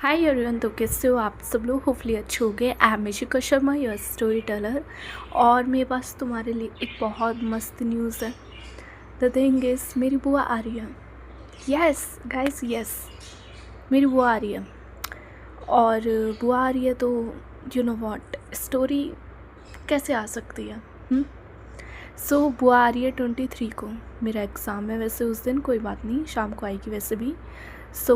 Hi everyone, तो कैसे हो आप सब लोग? होपफुली अच्छे हो गए। I am Mishika Sharma, your story teller. और मेरे पास तुम्हारे लिए एक बहुत मस्त न्यूज़ है। द थिंग इज़, मेरी बुआ आ रही है। यस गाइस, यस, मेरी बुआ आ रही है। और बुआ आ रही है तो यू नो व्हाट स्टोरी कैसे आ सकती है। सो बुआ आ रही है 23 को। मेरा एग्ज़ाम है वैसे उस दिन, कोई बात नहीं, शाम को आएगी वैसे भी। सो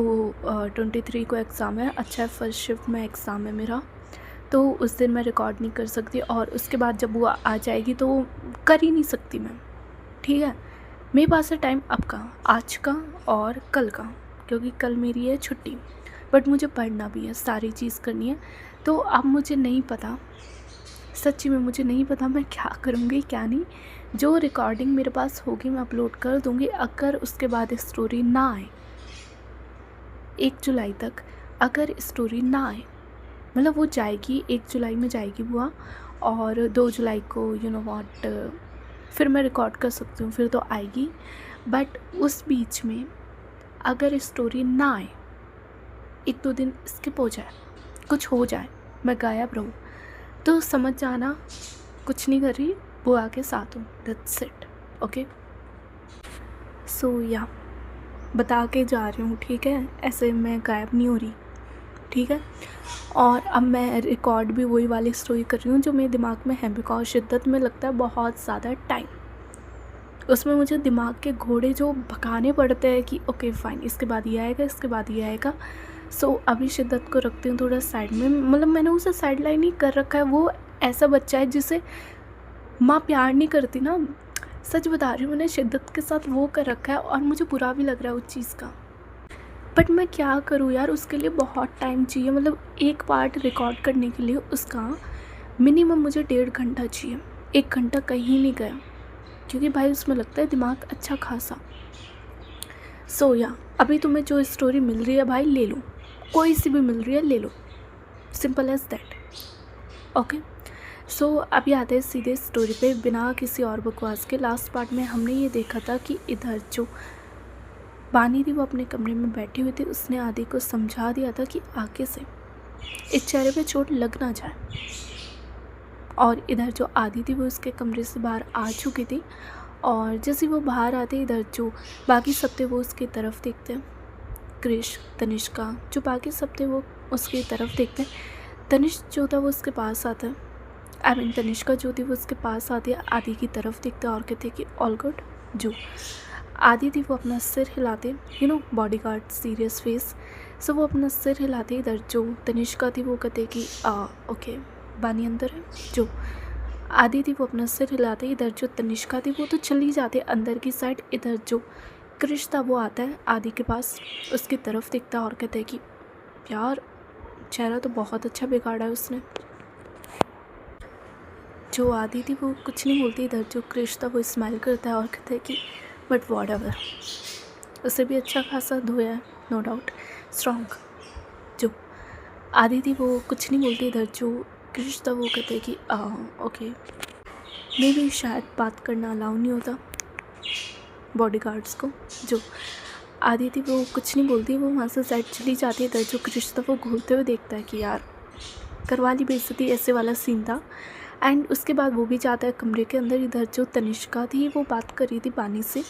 23 को एग्ज़ाम है। अच्छा है, फर्स्ट शिफ्ट में एग्ज़ाम है मेरा, तो उस दिन मैं रिकॉर्ड नहीं कर सकती। और उसके बाद जब वो आ जाएगी तो कर ही नहीं सकती मैं। ठीक है, मेरे पास है टाइम अब का, आज का और कल का, क्योंकि कल मेरी है छुट्टी। बट मुझे पढ़ना भी है, सारी चीज़ करनी है। तो अब मुझे नहीं पता, सच्ची में मुझे नहीं पता मैं क्या करूँगी क्या नहीं। जो रिकॉर्डिंग मेरे पास होगी मैं अपलोड कर दूँगी। अगर उसके बाद स्टोरी ना आए 1 जुलाई तक, अगर स्टोरी ना आए, मतलब वो जाएगी 1 जुलाई में जाएगी बुआ, और 2 जुलाई को यू नो व्हाट फिर मैं रिकॉर्ड कर सकती हूँ, फिर तो आएगी। बट उस बीच में अगर स्टोरी ना आए, 1-2 दिन स्किप हो जाए, कुछ हो जाए, मैं गायब रहूँ, तो समझ जाना कुछ नहीं कर रही, बुआ के साथ हूँ। That's it. ओके, सो या बता के जा रही हूँ, ठीक है? ऐसे मैं गायब नहीं हो रही, ठीक है? और अब मैं रिकॉर्ड भी वही वाली स्टोरी कर रही हूँ जो मेरे दिमाग में है, बिकॉज शिद्दत में लगता है बहुत ज़्यादा टाइम। उसमें मुझे दिमाग के घोड़े जो भगाने पड़ते हैं कि ओके फाइन, इसके बाद ये आएगा, इसके बाद ये आएगा। सो अभी शिद्दत को रखती हूँ थोड़ा साइड में, मतलब मैंने उसे साइड लाइन ही कर रखा है। वो ऐसा बच्चा है जिसे माँ प्यार नहीं करती ना, सच बता रही हूँ, मैंने शिद्दत के साथ वो कर रखा है और मुझे बुरा भी लग रहा है उस चीज़ का। बट मैं क्या करूँ यार, उसके लिए बहुत टाइम चाहिए। मतलब एक पार्ट रिकॉर्ड करने के लिए उसका मिनिमम मुझे 1.5 घंटा चाहिए। 1 घंटा कहीं नहीं गया, क्योंकि भाई उसमें लगता है दिमाग अच्छा खासा। सो या अभी तुम्हें जो स्टोरी मिल रही है भाई ले लो, कोई सी भी मिल रही है ले लो, सिंपल एज दैट। ओके, सो अभी आते हैं सीधे स्टोरी पे, बिना किसी और बकवास के। लास्ट पार्ट में हमने ये देखा था कि इधर जो बानी थी वो अपने कमरे में बैठी हुई थी। उसने आदि को समझा दिया था कि आगे से इस चेहरे पे चोट लग ना जाए। और इधर जो आदि थी वो उसके कमरे से बाहर आ चुकी थी, और जैसे वो बाहर आते इधर जो बाकी सब थे वो उसकी तरफ देखते हैं। क्रिश, तनिष्का, जो बाकी सब थे वो उसकी तरफ देखते हैं। तनिष्क जो था वो उसके पास आता है, आई मीन तनिष्का जो थी वो उसके पास आती है, आदि की तरफ देखते और कहते कि ऑल गुड। जो आदि थी वो अपना सिर हिलाते, बॉडी गार्ड सीरियस फेस। सो वो अपना सिर हिलाते, इधर जो तनिष्का थी वो कहते कि ओके बानी अंदर है। जो आदि थी वो अपना सिर हिलाते, इधर जो तनिष्का थी वो तो चली जाती अंदर की साइड। इधर जो क्रिश था वो आता है आदि के पास, उसकी तरफ देखता और कहते कि यार चेहरा तो बहुत अच्छा बिगाड़ा है उसने। जो आदि थी वो कुछ नहीं बोलती, इधर जो क्रिश था वो स्माइल करता है और कहता है कि बट वॉट एवर, उसे भी अच्छा खासा धोया है, नो डाउट, स्ट्रॉन्ग। जो आदि थी वो कुछ नहीं बोलती, इधर जो क्रिश था वो कहते कि ओके, मे भी शायद बात करना अलाउ नहीं होता बॉडीगार्ड्स को। जो आदि थी वो कुछ नहीं बोलती, वो वहाँ से साइड चली जाती है। इधर जो क्रिश था वो घूरते हुए देखता है कि यार करवा ली बेइज्जती, ऐसे वाला सीन था। एंड उसके बाद वो भी जाता है कमरे के अंदर। इधर जो तनिष्का थी वो बात कर रही थी बानी से।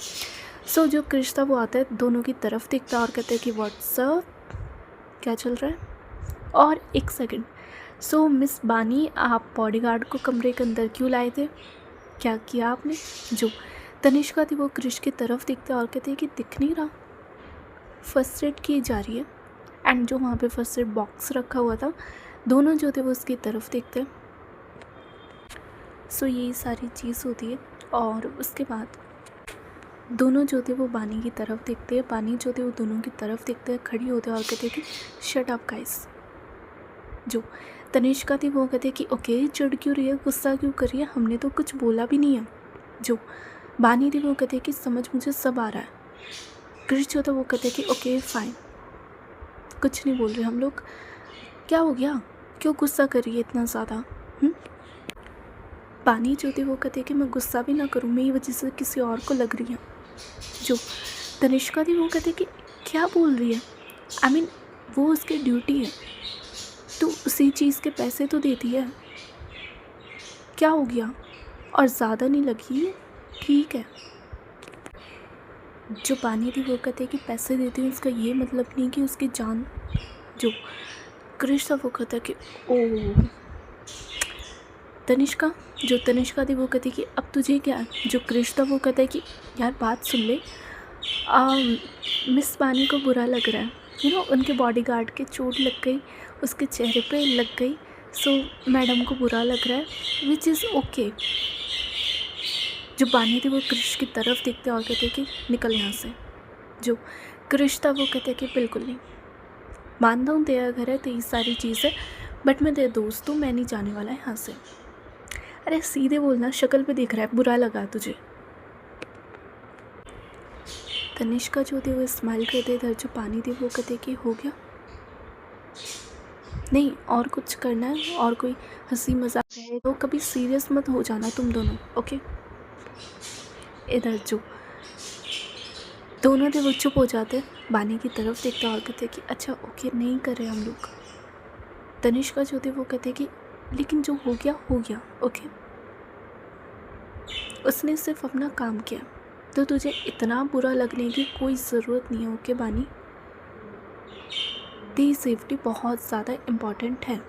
सो जो क्रिश था वो आता है, दोनों की तरफ देखता है और कहता है कि व्हाट्सअप, क्या चल रहा है। और एक सेकंड, सो मिस बानी, आप बॉडीगार्ड को कमरे के अंदर क्यों लाए थे, क्या किया आपने? जो तनिष्का थी वो क्रिश की तरफ देखते और कहते हैं कि दिख नहीं रहा, फर्स्ट एड की जा रही है। एंड जो वहाँ पे फर्स्ट एड बॉक्स रखा हुआ था, दोनों जो थे वो उसकी तरफ देखते हैं। सो यही सारी चीज़ होती है। और उसके बाद दोनों जो थे वो बानी की तरफ देखते हैं, बानी जो थे वो दोनों की तरफ देखते हैं, खड़ी होते हैं और कहते हैं कि शट अप गाइस। जो तनिष्का थी वो कहते हैं कि ओके चिढ़ क्यों रही है, गुस्सा क्यों कर रही है, हमने तो कुछ बोला भी नहीं है। जो बानी थी वो कहते हैं कि समझ मुझे सब आ रहा है। क्रिश जो था वो कहते हैं कि ओके फाइन, कुछ नहीं बोल रहे हम लोग, क्या हो गया, क्यों गुस्सा कर रही है इतना ज़्यादा? बानी जो थी वो कहते हैं कि मैं गुस्सा भी ना करूँ, मेरी वजह से किसी और को लग रही है। जो तनिष्का थी वो कहते कि क्या बोल रही है, आई मीन वो उसकी ड्यूटी है, तो उसी चीज़ के पैसे तो देती है, क्या हो गया? और ज़्यादा नहीं लगी, ठीक है। जो पानी थी वो कहते कि पैसे देती हूँ, उसका ये मतलब नहीं कि उसकी जान। जो क्रिश था वो कहता कि ओ तनिष्का, जो तनिष्का थी वो कहती कि अब तुझे क्या है? जो क्रिश था वो कहता है कि यार बात सुन ले, मिस पानी को बुरा लग रहा है, उनके बॉडीगार्ड के चोट लग गई, उसके चेहरे पे लग गई, सो मैडम को बुरा लग रहा है, विच इज़ ओके। जो पानी थी वो क्रिश की तरफ देखते और कहते कि निकल यहाँ से। जो क्रिश था वो कहते कि बिल्कुल नहीं, मानता हूँ तेरा घर है, तेरी सारी चीज़ है, बट मैं तेरा दोस्त हूँ, मैं नहीं जाने वाला है यहाँ से। अरे सीधे बोलना, शक्ल पे दिख रहा है बुरा लगा तुझे। तनिष्का जो थी वो स्माइल करते, इधर जो पानी थी वो कहते कि हो गया, नहीं और कुछ करना है, और कोई हंसी मजाक है तो कभी सीरियस मत हो जाना तुम दोनों, ओके। इधर जो दोनों थे वो चुप हो जाते, बानी की तरफ देखते और कहते कि अच्छा ओके नहीं कर रहे हम लोग। तनिष्का जो थे वो कहते कि लेकिन जो हो गया ओके। उसने सिर्फ अपना काम किया, तो तुझे इतना बुरा लगने की कोई ज़रूरत नहीं है, ओके बानी। तेरी सेफ्टी बहुत ज़्यादा इम्पॉर्टेंट है।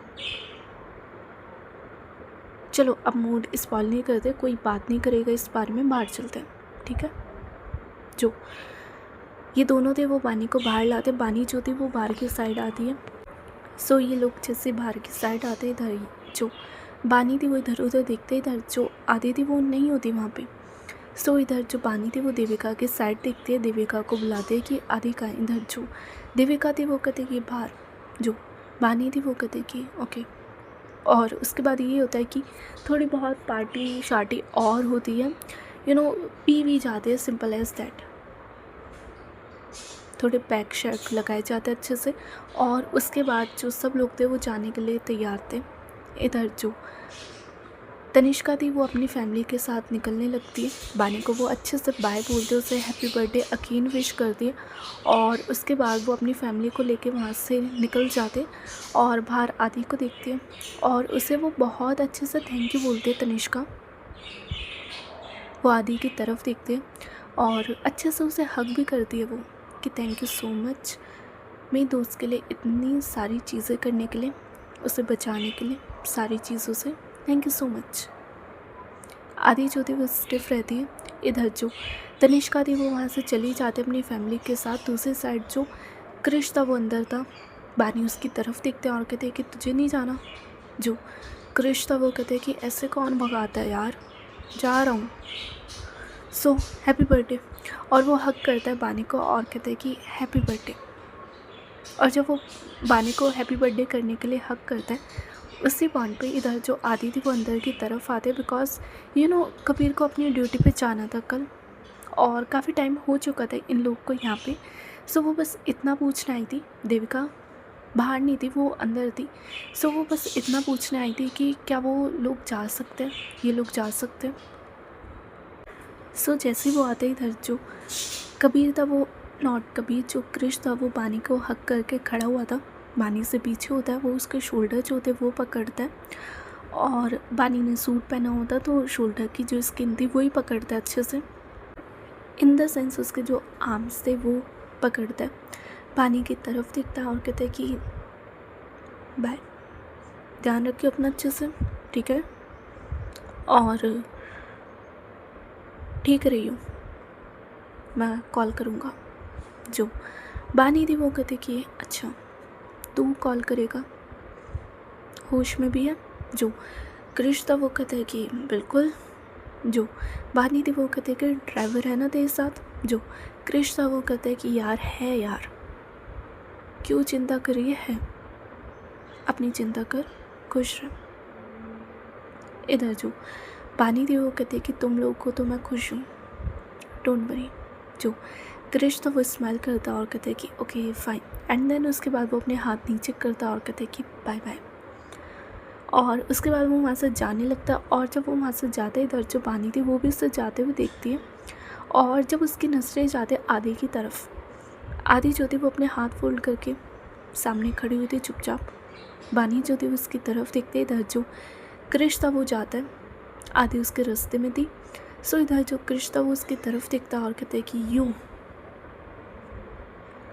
चलो अब मूड स्पॉइल नहीं करते, कोई बात नहीं करेगा इस बारे में, बाहर चलते हैं, ठीक है। जो ये दोनों थे वो बानी को बाहर लाते, बानी जो थी वो बाहर की साइड आती है। सो ये लोग जैसे बाहर की साइड आते, इधर जो बानी थी वो इधर उधर देखते, इधर जो आधी थी वो नहीं होती वहाँ पे। सो इधर जो बानी थी वो देविका के साइड देखती है, देविका को बुलाते हैं कि आधी का। इधर जो देविका थी वो कहते कि बाहर, जो बानी थी वो कहते कि ओके। और उसके बाद ये होता है कि थोड़ी बहुत पार्टी शार्टी और होती है, पी भी जाते हैं, सिंपल एज दैट। थोड़े पैक शैक लगाए जाते अच्छे से, और उसके बाद जो सब लोग थे वो जाने के लिए तैयार थे। इधर जो तनिष्का थी वो अपनी फैमिली के साथ निकलने लगती है, बानी को वो अच्छे से बाय बोलते, उसे हैप्पी बर्थडे अकीन विश करती है, और उसके बाद वो अपनी फैमिली को लेके वहाँ से निकल जाते और बाहर आदि को देखती है, और उसे वो बहुत अच्छे से थैंक यू बोलते हैं। तनिष्का वो आदि की तरफ देखते हैं और अच्छे से उसे हग भी करती है वो, कि थैंक यू सो मच मेरे दोस्त के लिए इतनी सारी चीज़ें करने के लिए, उसे बचाने के लिए, सारी चीज़ों से थैंक यू सो मच। आदि जो थी वो स्टिफ रहती है। इधर जो तनिष्का थी वो वहाँ से चली जाती अपनी फैमिली के साथ। दूसरी साइड जो क्रिश था वो अंदर था, बानी उसकी तरफ देखते और कहते कि तुझे नहीं जाना। जो क्रिश था वो कहते कि ऐसे कौन भगाता है यार, जा रहा हूँ, सो हैप्पी बर्थडे। और वो हक करता है बानी को और कहते हैं कि हैप्पी बर्थडे। और जब वो बानी को हैप्पी बर्थडे करने के लिए हक करता है, उसी पॉइंट पे इधर जो आदि थी वो अंदर की तरफ आते, बिकॉज कबीर को अपनी ड्यूटी पे जाना था कल, और काफ़ी टाइम हो चुका था इन लोग को यहाँ पे। सो वो बस इतना पूछने आई थी, देविका बाहर नहीं थी, वो अंदर थी। सो वो बस इतना पूछने आई थी कि क्या वो लोग जा सकते हैं, ये लोग जा सकते हैं। सो जैसे ही वो आते इधर जो कबीर था वो, नॉट कबीर, जो क्रिश था वो बानी को हक करके खड़ा हुआ था, बानी से पीछे होता है, वो उसके शोल्डर जो होते वो पकड़ता है, और बानी ने सूट पहना होता तो शोल्डर की जो स्किन थी वही पकड़ता है अच्छे से, इन द सेंस उसके जो आर्म्स थे वो पकड़ता है। बानी की तरफ देखता है और कहता है कि बाय, ध्यान रखिए अपना अच्छे से, ठीक है, और ठीक रही हूँ, मैं कॉल करूँगा। जो बानी थी वो कहते कि अच्छा तू कॉल करेगा, होश में भी है। जो क्रिश था वो कहते हैं कि बिल्कुल। जो बानी थी वो कहते कि ड्राइवर है ना तेरे साथ। जो क्रिश था वो कहते हैं कि यार है यार, क्यों चिंता कर रही है, अपनी चिंता कर, खुश रह। इधर जो बानी थी वो कहते कि तुम लोग को तो मैं खुश हूँ, डोंट वरी। जो क्रिश तो वो स्माइल करता और कहते कि ओके फाइन, एंड देन उसके बाद वो अपने हाथ नीचे करता और कहते कि बाय बाय। और उसके बाद वो वहाँ से जाने लगता, और जब वो वहाँ से जाते इधर जो बानी थी वो भी उससे जाते हुए देखती है, और जब उसकी नजरें जाते आदि की तरफ, आदि जो थी वो अपने हाथ फोल्ड करके सामने खड़ी हुई थी चुपचाप। बानी जो थी उसकी तरफ देखते इधर जो क्रिश था वो जाता है, आदि उसके रास्ते में थी। सो इधर जो क्रिश था वो उसकी तरफ देखता और कहते कि यू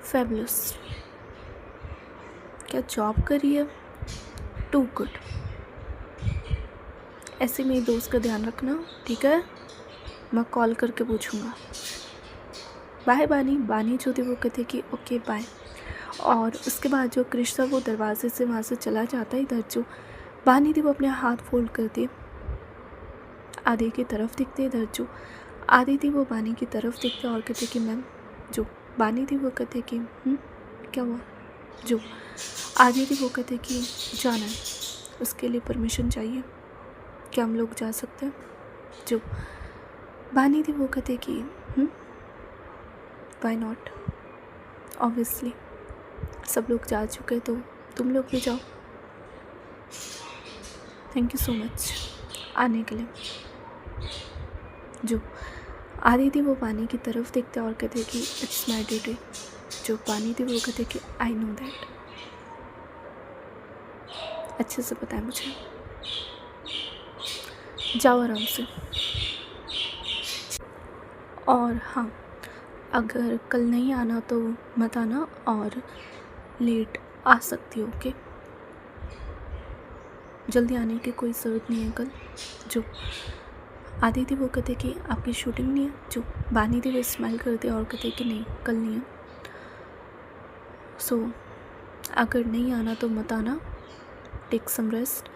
फैबुलस, क्या जॉब करी है, टू गुड। ऐसे मेरे दोस्त का ध्यान रखना, ठीक है? मैं कॉल करके पूछूंगा। बाय बानी। बानी जो थी वो कहते कि ओके बाय। और उसके बाद जो क्रिश था वो दरवाजे से वहाँ से चला जाता है। इधर जो बानी थी वो अपने हाथ फोल्ड करती आदि की तरफ देखते। इधर जो आदि थी वो बानी की तरफ देखते और कहते कि मैम। जो बानी थी वो कहते कि क्या हुआ? जो आदि थी वो कहते कि जाना है, उसके लिए परमिशन चाहिए, क्या हम लोग जा सकते हैं? जो बानी थी वो कहते कि वाई नॉट, ऑब्वियसली सब लोग जा चुके तो तुम लोग भी जाओ। थैंक यू सो मच आने के लिए। जो आदि थी वो पानी की तरफ देखते और कहते कि इट्स माई ड्यूटी। जो पानी थी वो कहते कि आई नो दैट, अच्छे से पता है मुझे, जाओ आराम से। और हाँ, अगर कल नहीं आना तो मत आना और लेट आ सकती हो, ओके? जल्दी आने की कोई ज़रूरत नहीं है कल। जो आदि थी वो कहते कि आपकी शूटिंग नहीं है। जो बानी थी वो स्माइल करते और कहते कि नहीं कल नहीं है। सो अगर नहीं आना तो मत आना, टेक सम रेस्ट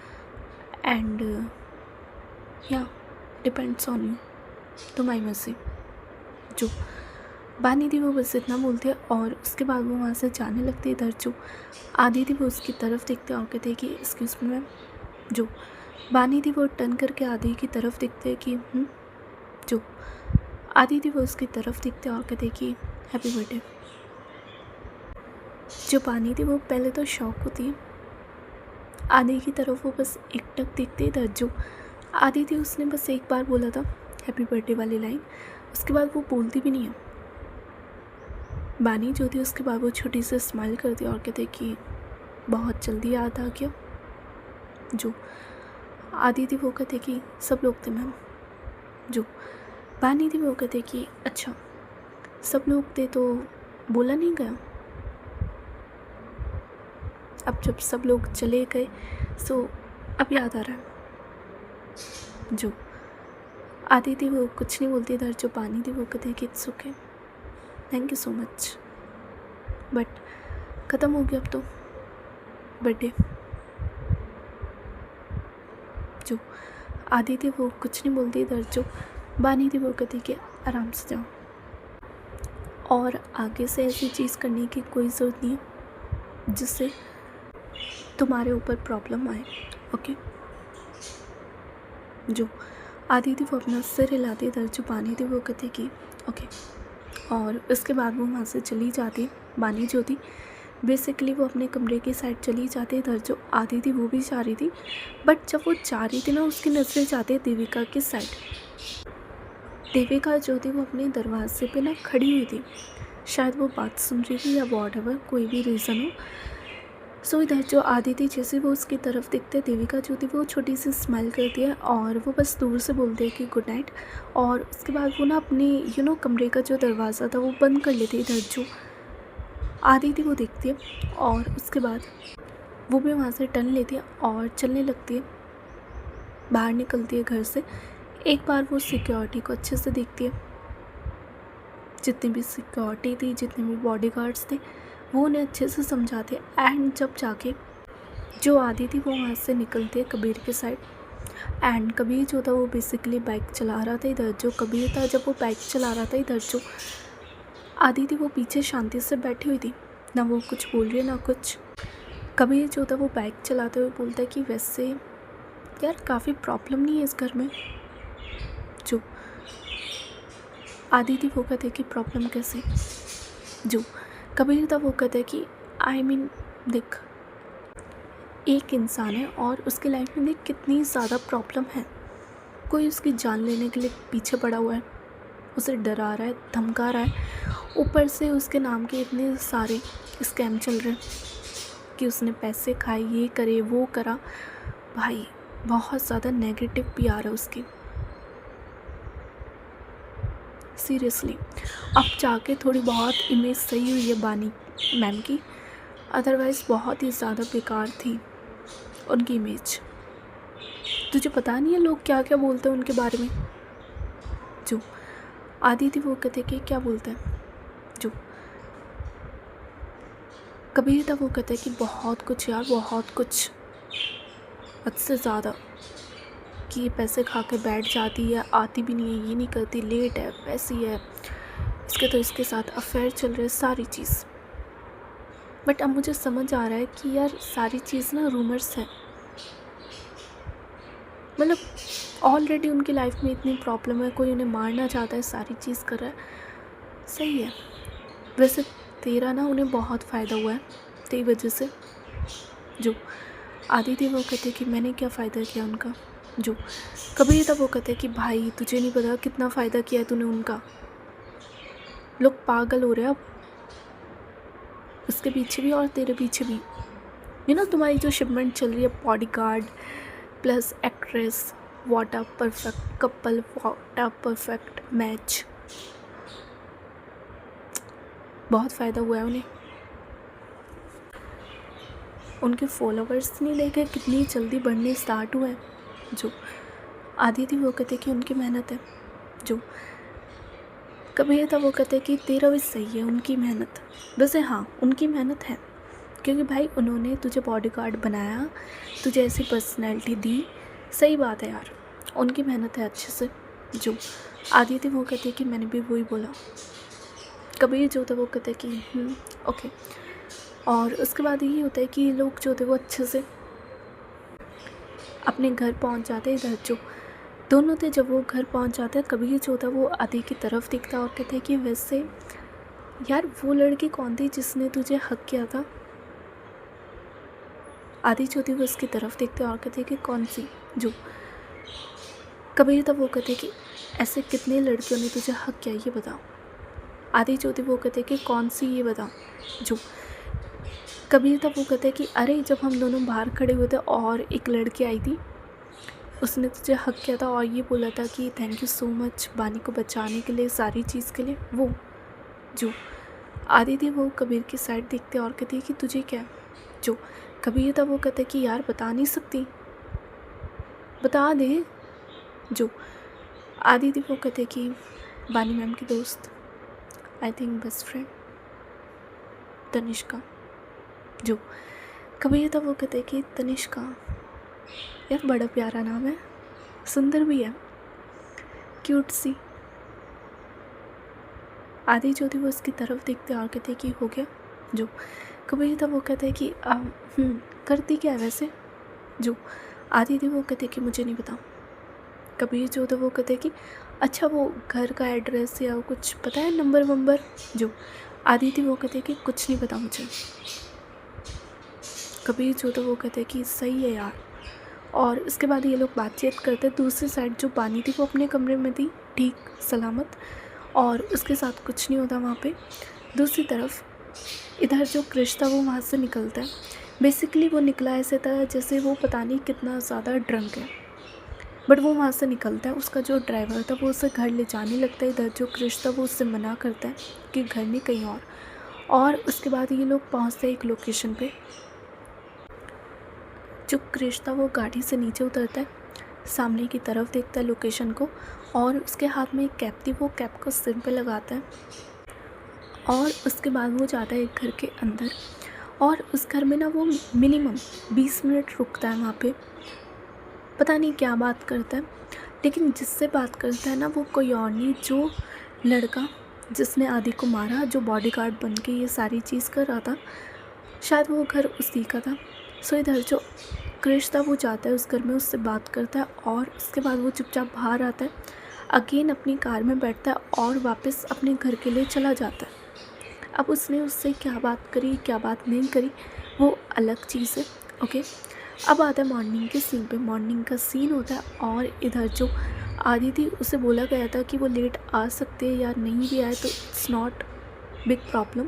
एंड या डिपेंड्स ऑन यू, तुम्हारी मर्जी। जो बानी थी वो बस इतना बोलती है और उसके बाद वो वहाँ से जाने लगती। इधर जो आदि थी वो उसकी तरफ देखते और कहते कि एक्सक्यूज़ मी मैम। जो बानी थी वो टर्न करके आदि की तरफ देखते कि जो आदि थी वो उसकी तरफ देखते और कहते कि हैप्पी बर्थडे। जो बानी थी वो पहले तो शॉक होती, आदि की तरफ वो बस एकटक देखते। इधर जो आदि थी उसने बस एक बार बोला था हैप्पी बर्थडे वाली लाइन, उसके बाद वो बोलती भी नहीं है। बानी जो थी उसके बाद वो छोटी सी स्माइल करती और कहते कि बहुत जल्दी याद आ गया। जो आदि थी वो कहते कि सब लोग थे मैम। जो बानी थी वो कहते कि अच्छा सब लोग थे तो बोला नहीं गया। अब जब सब लोग चले गए सो अब याद आ रहा है। जो आदि थी वो कुछ नहीं बोलती। इधर जो बानी थी वो कहते कि it's okay, thank you so much, but ख़त्म हो गया अब तो बर्थडे। जो आदि थी वो कुछ नहीं बोलती। इधर जो बानी थी वो कहती कि आराम से जाओ और आगे से ऐसी चीज़ करने की कोई ज़रूरत नहीं है जिससे तुम्हारे ऊपर प्रॉब्लम आए, ओके? जो आदि थी वो अपना सिर हिलाती। इधर जो बानी थी वो कहती कि ओके और उसके बाद वो वहाँ से चली जाती। बानी जो थी बेसिकली वो अपने कमरे की साइड चली जाती। इधर जो आदि थी वो भी जा रही थी, बट जब वो जा रही थी ना उसकी नज़रें जाती है देविका की साइड। देविका जो थी वो अपने दरवाजे पे ना खड़ी हुई थी, शायद वो बात सुन रही थी या वॉटएवर कोई भी रीज़न हो। सो इधर जो आदि थी जैसे वो उसकी तरफ देखते देविका जो थी वो छोटी सी स्माइल करती है और वो बस दूर से बोलते हैं कि गुड नाइट। और उसके बाद वो ना अपनी कमरे का जो दरवाज़ा था वो बंद कर लेती है। इधर जो आदि थी वो देखती है और उसके बाद वो भी वहाँ से टर्न लेती है और चलने लगती है, बाहर निकलती है घर से। एक बार वो सिक्योरिटी को अच्छे से देखती है, जितनी भी सिक्योरिटी थी जितने भी बॉडीगार्ड्स थे वो उन्हें अच्छे से समझाते। एंड जब जाके जो आदि थी वो वहाँ से निकलती है कबीर के साइड। एंड कबीर जो था वो बेसिकली बाइक चला रहा था। इधर जो कबीर था जब वो बाइक चला रहा था, इधर जो आदि थी वो पीछे शांति से बैठी हुई थी, ना वो कुछ बोल रही है ना कुछ। कबीर जो था वो बाइक चलाते हुए बोलता है कि वैसे यार काफ़ी प्रॉब्लम नहीं है इस घर में। जो आदि थी वो कहते कि प्रॉब्लम कैसे? जो कबीर था वो कहता है कि आई मीन देख, एक इंसान है और उसकी लाइफ में देख कितनी ज़्यादा प्रॉब्लम है। कोई उसकी जान लेने के लिए पीछे पड़ा हुआ है, उसे डरा रहा है, धमका रहा है, ऊपर से उसके नाम के इतने सारे स्कैम चल रहे हैं। कि उसने पैसे खाए, ये करे वो करा। भाई बहुत ज़्यादा नेगेटिव पीआर है उसकी, सीरियसली। अब जाके थोड़ी बहुत इमेज सही हुई है बानी मैम की, अदरवाइज़ बहुत ही ज़्यादा बेकार थी उनकी इमेज। तुझे पता नहीं है लोग क्या क्या बोलते हैं उनके बारे में? जो आदि थी वो कहते कि क्या बोलते हैं, जो कबीर था वो कहते कि बहुत कुछ यार, बहुत कुछ, हद से ज़्यादा, कि ये पैसे खा के बैठ जाती है, आती भी नहीं है, ये नहीं करती, लेट है, पैसी है, इसके तो इसके साथ अफेयर चल रहे, सारी चीज़। बट अब मुझे समझ आ रहा है कि यार सारी चीज़ ना रूमर्स है। मतलब ऑलरेडी उनकी लाइफ में इतनी प्रॉब्लम है, कोई उन्हें मारना चाहता है, सारी चीज़ कर रहा है, सही है। वैसे तेरा ना उन्हें बहुत फ़ायदा हुआ है तेरी वजह से। जो आदि थी वो कहते कि मैंने क्या फ़ायदा किया उनका। जो कबीर था वो कहते कि भाई तुझे नहीं पता कितना फ़ायदा किया है तूने उनका। लोग पागल हो रहे हैं अब, उसके पीछे भी और तेरे पीछे भी। तुम्हारी जो शिपमेंट चल रही है, bodyguard plus actress, what a perfect couple, what a perfect match. बहुत फ़ायदा हुआ है उन्हें। उनके फॉलोवर्स नहीं देखे कितनी जल्दी बढ़ने स्टार्ट हुए हैं। जो आदि थी वो कहते कि उनकी मेहनत है। जो कबीर था वो कहते कि तेरा भी सही है, उनकी मेहनत। वैसे हाँ उनकी मेहनत है, क्योंकि भाई उन्होंने तुझे बॉडीगार्ड बनाया, तुझे ऐसी पर्सनैलिटी दी, सही बात है यार, उनकी मेहनत है अच्छे से। जो आदि थी वो कहते कि मैंने भी वही बोला। कबीर जो था वो कहते कि ओके। और उसके बाद यही होता है कि लोग जो थे वो अच्छे से अपने घर पहुंच जाते। इधर जो दोनों थे जब वो घर पहुंच जाते, कबीर जो था वो आदि की तरफ दिखता और कहते कि वैसे यार वो लड़की कौन थी जिसने तुझे हक किया था। आदि जो थी वो उसकी तरफ देखते और कहते कि कौन सी। जो कबीर था वो कहते कि ऐसे कितने लड़कियों ने तुझे हक किया ये बताओ। आदि जो थी वो कहते कि कौन सी ये बताओ। जो कबीर था वो कहते कि अरे जब हम दोनों बाहर खड़े हुए थे और एक लड़की आई थी, उसने तुझे हक किया था और ये बोला था कि थैंक यू सो मच बानी को बचाने के लिए, सारी चीज़ के लिए। वो जो आदि थी वो कबीर की साइड देखते और कहती कि तुझे क्या। जो कबीर था वो कहते कि यार बता नहीं सकती, बता दे। जो आदि थी वो कहते कि बानी मैम की दोस्त, I think best friend, Tanishka. जो कबीर था वो कहते कि तनिष्का, यार बड़ा प्यारा नाम है, सुंदर भी है, क्यूट सी। आदि जो थी वो उसकी तरफ देखते और कहते कि हो गया। जो कबीर था वो कहते कि करती क्या है वैसे। जो आदि थी वो कहते कि मुझे नहीं पता। कबीर जो था वो कहते कि अच्छा वो घर का एड्रेस या कुछ पता है, नंबर वंबर। जो आदि थी वो कहते कि कुछ नहीं पता मुझे। कबीर जो था वो कहते कि सही है यार। और इसके बाद ये लोग बातचीत करते। दूसरी साइड जो बानी थी वो अपने कमरे में थी ठीक सलामत, और उसके साथ कुछ नहीं होता वहाँ पे। दूसरी तरफ इधर जो क्रिश था वो वहाँ से निकलता है। बेसिकली वो निकला ऐसे था जैसे वो पता नहीं कितना ज़्यादा ड्रंक है, बट वो वहाँ से निकलता है। उसका जो ड्राइवर था वो उसे घर ले जाने लगता है। इधर जो क्रिश था वो उससे मना करता है कि घर नहीं कहीं और उसके बाद ये लोग पहुँचते हैं एक लोकेशन पे। जो क्रिश था वो गाड़ी से नीचे उतरता है, सामने की तरफ देखता है लोकेशन को, और उसके हाथ में एक कैप थी, वो कैप को सिर पे लगाता है। और उसके बाद वो जाता है एक घर के अंदर, और उस घर में ना वो मिनिमम 20 मिनट रुकता है वहाँ पे। पता नहीं क्या बात करता है, लेकिन जिससे बात करता है ना वो कोई और नहीं, जो लड़का जिसने आदि को मारा, जो बॉडीगार्ड बन के ये सारी चीज़ कर रहा था, शायद वो घर उसी का था। सो इधर जो क्रिश था वो जाता है उस घर में, उससे बात करता है, और उसके बाद वो चुपचाप बाहर आता है, अगेन अपनी कार में बैठता है और वापस अपने घर के लिए चला जाता है। अब उसने उससे क्या बात करी क्या बात नहीं करी वो अलग चीज़ है, ओके। अब आता है मॉर्निंग के सीन पे। मॉर्निंग का सीन होता है, और इधर जो आदि थी उसे बोला गया था कि वो लेट आ सकते हैं या नहीं भी आए तो it's not big problem,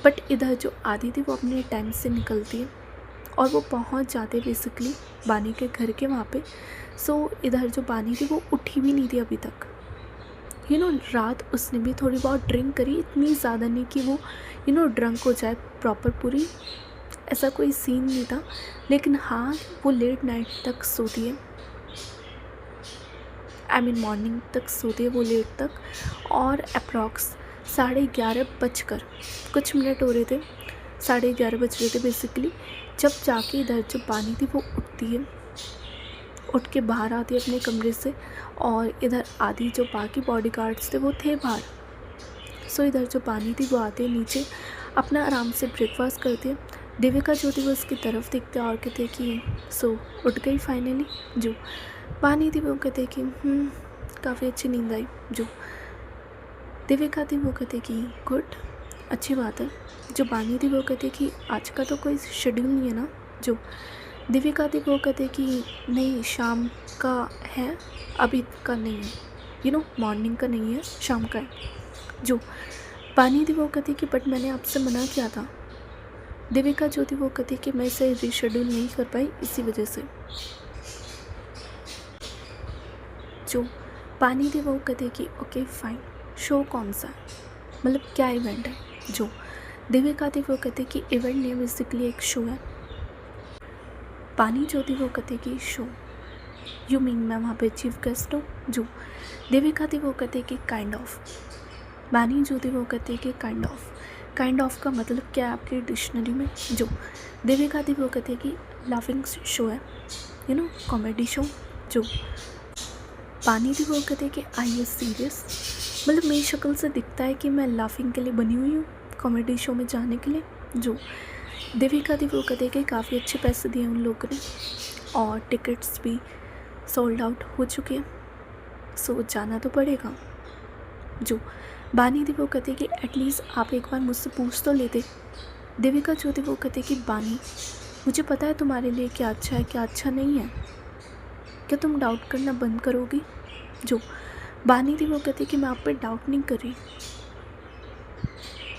but इधर जो आदि थी वो अपने टाइम से निकलती है। और वो पहुंच जाते बेसिकली बानी के घर के वहाँ पे। सो इधर जो बानी थी वो उठी भी नहीं थी अभी तक। रात उसने भी थोड़ी बहुत ड्रिंक करी, इतनी ज़्यादा नहीं कि वो ड्रंक हो जाए प्रॉपर पूरी, ऐसा कोई सीन नहीं था। लेकिन हाँ, वो लेट नाइट तक सोती है, मॉर्निंग तक सोती है वो लेट तक। और अप्रॉक्स 11:30 बजकर कुछ मिनट हो रहे थे, 11:30 बज रहे थे बेसिकली, जब जाके इधर जो बानी थी वो उठती है, उठ के बाहर आती है अपने कमरे से। और इधर आदि जो बाकी बॉडीगार्ड्स थे वो थे बाहर। सो इधर जो बानी थी वो आते नीचे, अपना आराम से ब्रेकफास्ट करते हैं। देविका जो थी वो उसकी तरफ देखते और कहते कि सो उठ गई फाइनली। जो बानी थी वो कहते कि काफ़ी अच्छी नींद आई। जो देविका थी वो कहते कि गुड, अच्छी बात है। जो बानी थी वो कहते कि आज का तो कोई शेड्यूल नहीं है ना। जो देविका थी वो कहते कि नहीं, शाम का है, अभी का नहीं है, मॉर्निंग का नहीं है, शाम का है। जो बानी थी वो कहती कि बट मैंने आपसे मना किया था। देविका जो थी वो कहती कि मैं इसे रीशेड्यूल नहीं कर पाई इसी वजह से। जो बानी थी वो कहती कि ओके फाइन, शो कौन सा है, मतलब क्या इवेंट है। जो देविका थी वो कहती कि इवेंट नहीं, बेसिकली एक शो है। बानी जो थी वो कहती कि शो, यू मीन मैं वहाँ पे चीफ गेस्ट हूँ। जो देविका थी वो कहती कि काइंड ऑफ। बानी जो थी वो कहती कि काइंड ऑफ का मतलब क्या है आपकी डिक्शनरी में। जो देविका थी वो कहती कि लाफिंग शो है, कॉमेडी शो। जो बानी थी वो कहती कि आई यू सीरियस, मतलब मेरी शक्ल से दिखता है कि मैं लाफिंग के लिए बनी हुई हूँ, कॉमेडी शो में जाने के लिए। जो देविका थी वो कहते कि काफ़ी अच्छे पैसे दिए उन लोगों ने और टिकट्स भी सोल्ड आउट हो चुके हैं, सो जाना तो पड़ेगा। जो बानी थी वो कहते कि एटलीस्ट आप एक बार मुझसे पूछ तो लेते। देविका जो थी वो कहते कि बानी, मुझे पता है तुम्हारे लिए क्या अच्छा है क्या अच्छा नहीं है, क्या तुम डाउट करना बंद करोगी। जो बानी थी वो कहती कि मैं आप पे डाउट नहीं कर रही,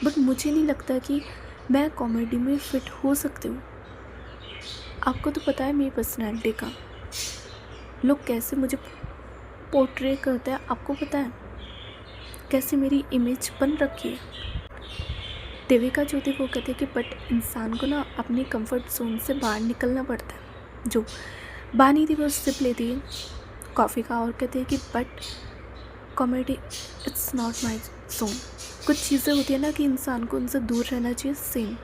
बट मुझे नहीं लगता कि मैं कॉमेडी में फ़िट हो सकती हूँ। आपको तो पता है मेरी पर्सनैलिटी का, लोग कैसे मुझे पोर्ट्रे करते हैं, आपको पता है कैसे मेरी इमेज बन रखी है। देविका जो थी वो कहते कि बट इंसान को ना अपनी कंफर्ट जोन से बाहर निकलना पड़ता है। जो बानी थी वो सिप लेती है कॉफ़ी का और कहती है कि but comedy it's not my zone. कुछ चीज़ें होती है ना कि इंसान को उनसे दूर रहना चाहिए, सेम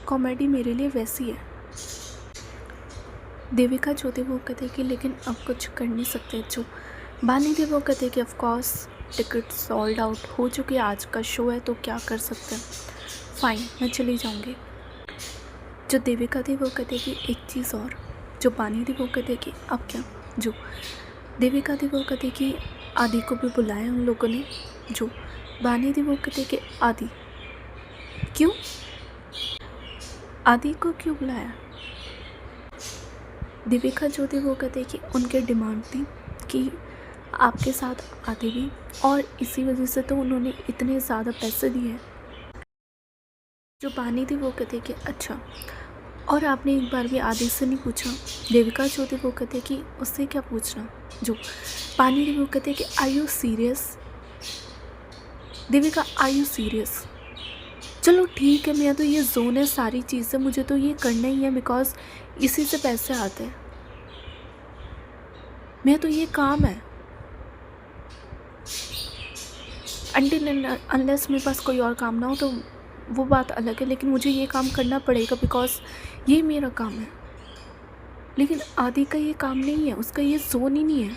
कॉमेडी मेरे लिए वैसी है। देविका जो थी वो कहते कि लेकिन अब कुछ कर नहीं सकते। जो बानी थी वो कहते कि ऑफकोर्स टिकट सोल्ड आउट हो चुकी है, आज का शो है तो क्या कर सकते हैं, फ़ाइन मैं चली जाऊँगी। जो देविका थी वो कहते कि एक चीज़ और। जो बानी थी वो कहते कि अब क्या। जो देविका थी वो कहते कि आदि को भी बुलाया उन लोगों ने। जो बानी थी वो कहते कि आदि क्यों, आदि को क्यों बुलाया। देविका जो थी वो कहते कि उनके डिमांड थी कि आपके साथ आते भी, और इसी वजह से तो उन्होंने इतने ज़्यादा पैसे दिए हैं। जो बानी थी वो कहते कि अच्छा, और आपने एक बार भी आदि से नहीं पूछा। देविका जो थी वो कहते कि उससे क्या पूछना। जो बानी थी वो कहते कि are you serious. Devika are you serious, चलो ठीक है, मेरा तो ये जोन है, सारी चीज़ें मुझे तो ये करना ही है बिकॉज इसी से पैसे आते हैं, मेरा तो ये काम है। अनटिल अनलेस मेरे पास कोई और काम ना हो तो वो बात अलग है, लेकिन मुझे ये काम करना पड़ेगा बिकॉज ये मेरा काम है। लेकिन आदि का ये काम नहीं है, उसका ये जोन ही नहीं है,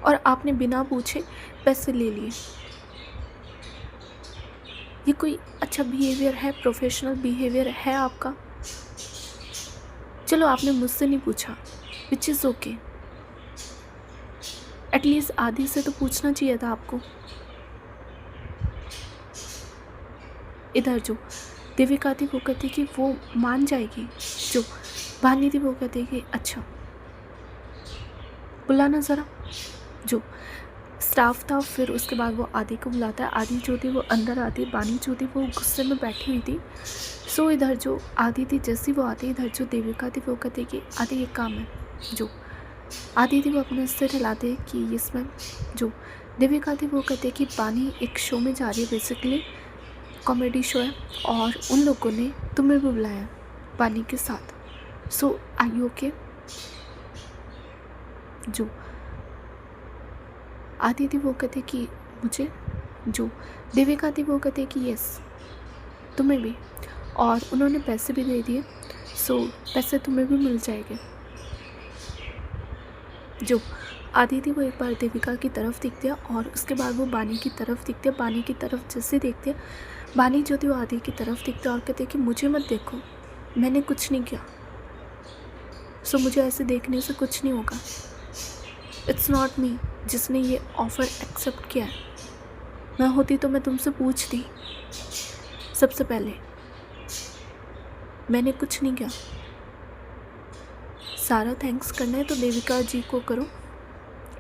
और आपने बिना पूछे पैसे ले लिए। ये कोई अच्छा बिहेवियर है, प्रोफेशनल बिहेवियर है आपका। चलो आपने मुझसे नहीं पूछा, विच इज़ ओके, एटलीस्ट आदि से तो पूछना चाहिए था आपको। इधर जो देविका थी वो कहती कि वो मान जाएगी। जो बानी थी वो कहती कि अच्छा बुलाना ज़रा। जो स्टाफ था, फिर उसके बाद वो आदि को बुलाता है। आदि जो थी वो अंदर आती है, बानी जो थी वो गुस्से में बैठी हुई थी। सो इधर जो आदि थी, जैसी वो आती, इधर जो देविका थी वो कहती कि आदि एक काम है। जो आदि थी वो अपने सिर हिलाते कि इसमें जो देविका थी वो कहते कि पानी एक शो में जा रही है, बेसिकली कॉमेडी शो है, और उन लोगों ने तुम्हें भी बुलाया पानी के साथ। सो आई यू ओके? जो आदि थी वो कहते कि मुझे, जो देविका थी वो कहते कि यस तुम्हें भी, और उन्होंने पैसे भी दे दिए। सो पैसे तुम्हें भी मिल जाएंगे। जो आदि थी वो एक बार देविका की तरफ देखते हैं और उसके बाद वो बानी की तरफ देखते हैं। बानी की तरफ जैसे देखते हैं, बानी जो थी वो आदि की तरफ देखते हैं और कहते कि मुझे मत देखो, मैंने कुछ नहीं किया। सो मुझे ऐसे देखने से कुछ नहीं होगा। इट्स नॉट मी जिसने ये ऑफ़र एक्सेप्ट किया है। मैं होती तो मैं तुमसे पूछती सबसे पहले। मैंने कुछ नहीं किया। सारा थैंक्स करना है तो देविका जी को करो।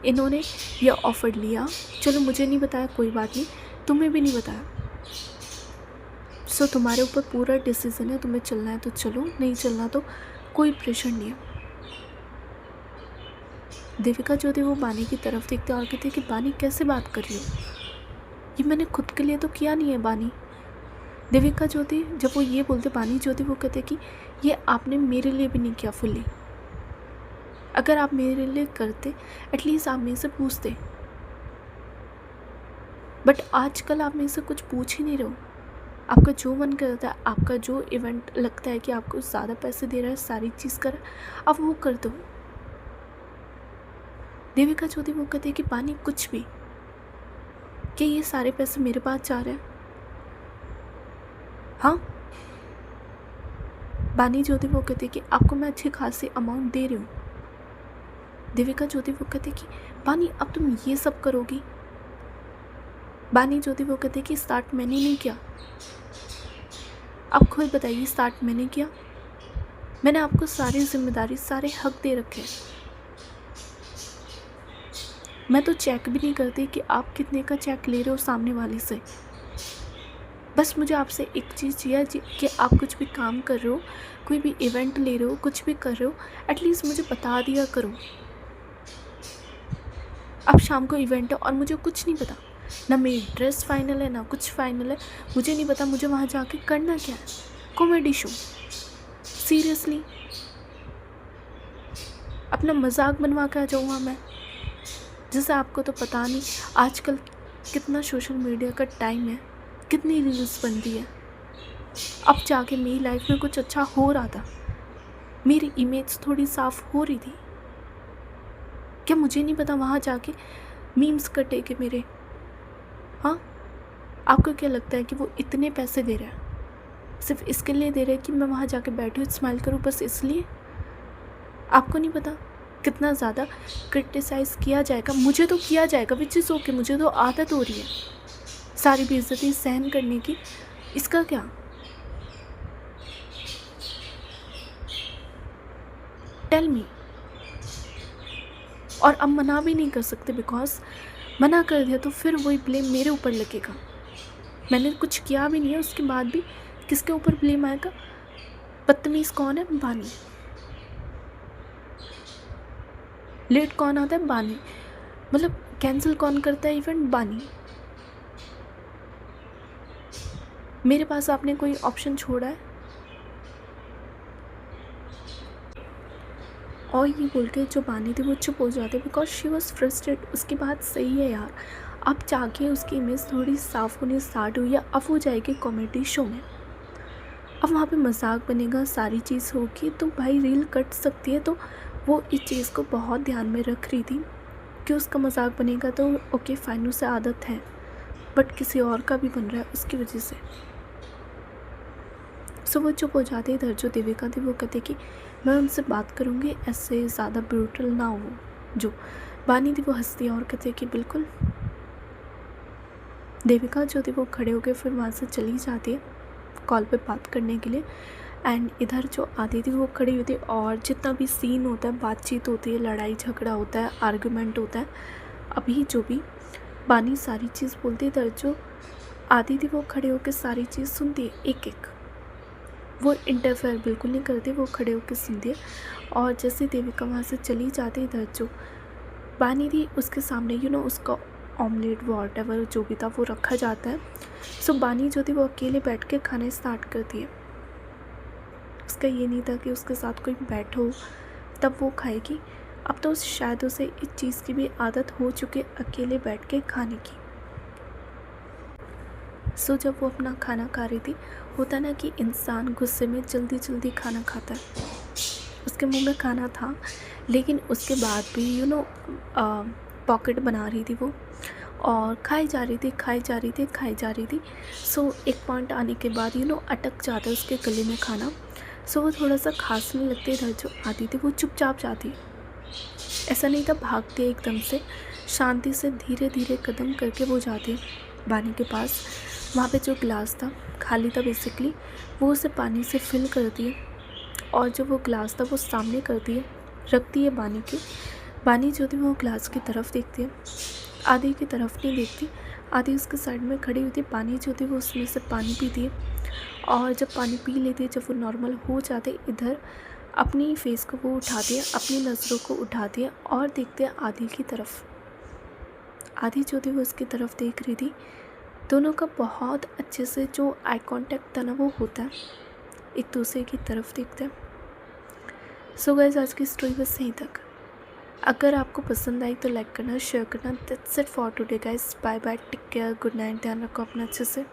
इन्होंने ये ऑफ़र लिया, चलो मुझे नहीं बताया कोई बात नहीं, तुम्हें भी नहीं बताया। सो तुम्हारे ऊपर पूरा डिसीज़न है, तुम्हें चलना है तो चलो, नहीं चलना तो कोई प्रेशर नहीं है। देविका जो थी वो बानी की तरफ देखते और कहते कि बानी कैसे बात कर रही हो, ये मैंने खुद के लिए तो किया नहीं है बानी। देविका जो थी जब वो ये बोलते, बानी जो थी वो कहते कि ये आपने मेरे लिए भी नहीं किया फुल्ली। अगर आप मेरे लिए करते एटलीस्ट आप मेरे से पूछते, बट आजकल आप मेरे से कुछ पूछ ही नहीं रहे हो। आपका जो मन करता है, आपका जो इवेंट लगता है कि आपको ज़्यादा पैसे दे रहा है, सारी चीज़ कर रहा है, आप वो कर दो। देविका जो थी वो कहते कि बानी कुछ भी, कि ये सारे पैसे मेरे पास जा रहे हैं। हाँ, बानी जो थी वो कहती कि आपको मैं अच्छी खासी अमाउंट दे रही हूँ। देविका जो थी वो कहती कि बानी अब तुम ये सब करोगी। बानी जो थी वो कहती कि स्टार्ट मैंने नहीं किया, आप खुद बताइए, स्टार्ट मैंने किया। मैंने आपको सारी जिम्मेदारी, सारे हक दे रखे हैं। मैं तो चेक भी नहीं करती कि आप कितने का चेक ले रहे हो सामने वाले से। बस मुझे आपसे एक चीज़ चाहिए कि आप कुछ भी काम कर रहे हो, कोई भी इवेंट ले रहे हो, कुछ भी कर रहे हो, एटलीस्ट मुझे बता दिया करो। अब शाम को इवेंट है और मुझे कुछ नहीं पता, ना मेरी ड्रेस फाइनल है ना कुछ फाइनल है, मुझे नहीं पता मुझे वहाँ जाके करना क्या है। कॉमेडी शो, सीरियसली अपना मजाक बनवा के आ जाऊँ वहाँ मैं। जैसे आपको तो पता नहीं आजकल कितना सोशल मीडिया का टाइम है, कितनी रील्स बनती है। अब जाके मेरी लाइफ में कुछ अच्छा हो रहा था, मेरी इमेज थोड़ी साफ हो रही थी, क्या मुझे नहीं पता वहाँ जाके मीम्स कटेंगे मेरे? हाँ, आपको क्या लगता है कि वो इतने पैसे दे रहा है सिर्फ इसके लिए दे रहा है कि मैं वहाँ जाके बैठूँ स्माइल करूँ, बस इसलिए? आपको नहीं पता कितना ज़्यादा क्रिटिसाइज़ किया जाएगा। मुझे तो किया जाएगा, विच इज़ ओके, मुझे तो आदत हो रही है सारी बेइज्जती सहन करने की। इसका क्या? Tell me. और अब मना भी नहीं कर सकते, बिकॉज मना कर दिया तो फिर वही ब्लेम मेरे ऊपर लगेगा। मैंने कुछ किया भी नहीं है, उसके बाद भी किसके ऊपर ब्लेम आएगा? बदतमीज़ कौन है? बानी। लेट कौन आता है? बानी। मतलब कैंसिल कौन करता है इवेंट? बानी। मेरे पास आपने कोई ऑप्शन छोड़ा है? और ये बोल के जो बानी थी वो चुप हो जाते बिकॉज शी वॉज फ्रस्ट्रेट। उसकी बात सही है यार, अब जाके उसकी इमेज थोड़ी साफ़ होनी स्टार्ट हुई है, अब वो जाएगी कॉमेडी शो में, अब वहाँ पे मजाक बनेगा, सारी चीज़ होगी, तो भाई रील कट सकती है। तो वो इस चीज़ को बहुत ध्यान में रख रही थी कि उसका मजाक बनेगा तो ओके फाइन, उसे आदत है, बट किसी और का भी बन रहा है उसकी वजह से। सो वो चुप हो जाते। इधर जो देविका थी वो कहते कि मैं उनसे बात करूँगी, ऐसे ज़्यादा ब्रूटल ना हो। जो बानी थी वो हंसती है और कहते कि बिल्कुल। देविका जो थी वो खड़े होकर फिर वहाँ से चली जाती है कॉल पे बात करने के लिए। एंड इधर जो आती थी वो खड़ी होती है और जितना भी सीन होता है, बातचीत होती है, लड़ाई झगड़ा होता है, आर्गूमेंट होता है, अभी जो भी बानी सारी चीज़ बोलती है। इधर जो आती थी वो खड़े होकर सारी चीज़ सुनती है एक एक। वो इंटरफेयर बिल्कुल नहीं करती, वो खड़े होकर सुनती है। और जैसे देविका वहाँ से चली जाती, इधर जो बानी थी उसके सामने उसका ऑमलेट वॉटेवर जो भी था वो रखा जाता है। सो बानी जो थी वो अकेले बैठ के खाना स्टार्ट करती है। उसका ये नहीं था कि उसके साथ कोई बैठो तब वो खाएगी। अब तो शायद उसे इस चीज़ की भी आदत हो चुकी है अकेले बैठ के खाने की। सो जब वो अपना खाना खा रही थी, होता ना कि इंसान गुस्से में जल्दी जल्दी खाना खाता है। उसके मुंह में खाना था लेकिन उसके बाद भी पॉकेट बना रही थी वो, और खाई जा रही थी खाई जा रही थी खाई जा रही थी। सो एक पॉइंट आने के बाद अटक जाता है उसके गले में खाना। सो वो थोड़ा सा खांसने लगते, इधर जो आती थी वो चुपचाप जाती। ऐसा नहीं था भागते एकदम से, शांति से धीरे धीरे कदम करके वो जाती बानी के पास। वहाँ पे जो गिलास था खाली था बेसिकली, वो उसे पानी से फिल करती है और जो वो गिलास था वो सामने करती है, रखती है बानी के। बानी जो थी वो गिलास की तरफ देखती है, आधी की तरफ नहीं देखती, आधी उसके साइड में खड़ी हुई थी। बानी जो थी वो उसमें से पानी पीती है और जब पानी पी लेती है, जब वो नॉर्मल हो जाते, इधर अपनी फेस को वो उठाती है, अपनी नज़रों को उठाती है और देखते हैं आधी की तरफ। आधी जो थी वो उसकी तरफ देख रही थी। दोनों का बहुत अच्छे से जो आई कांटेक्ट था ना वो होता है, एक दूसरे की तरफ देखते हैं। सो गाइस, आज की स्टोरी बस यहीं तक। अगर आपको पसंद आई तो लाइक करना, शेयर करना। That's it for today guys. Bye bye, take care, good night, ध्यान रखो अपना अच्छे से।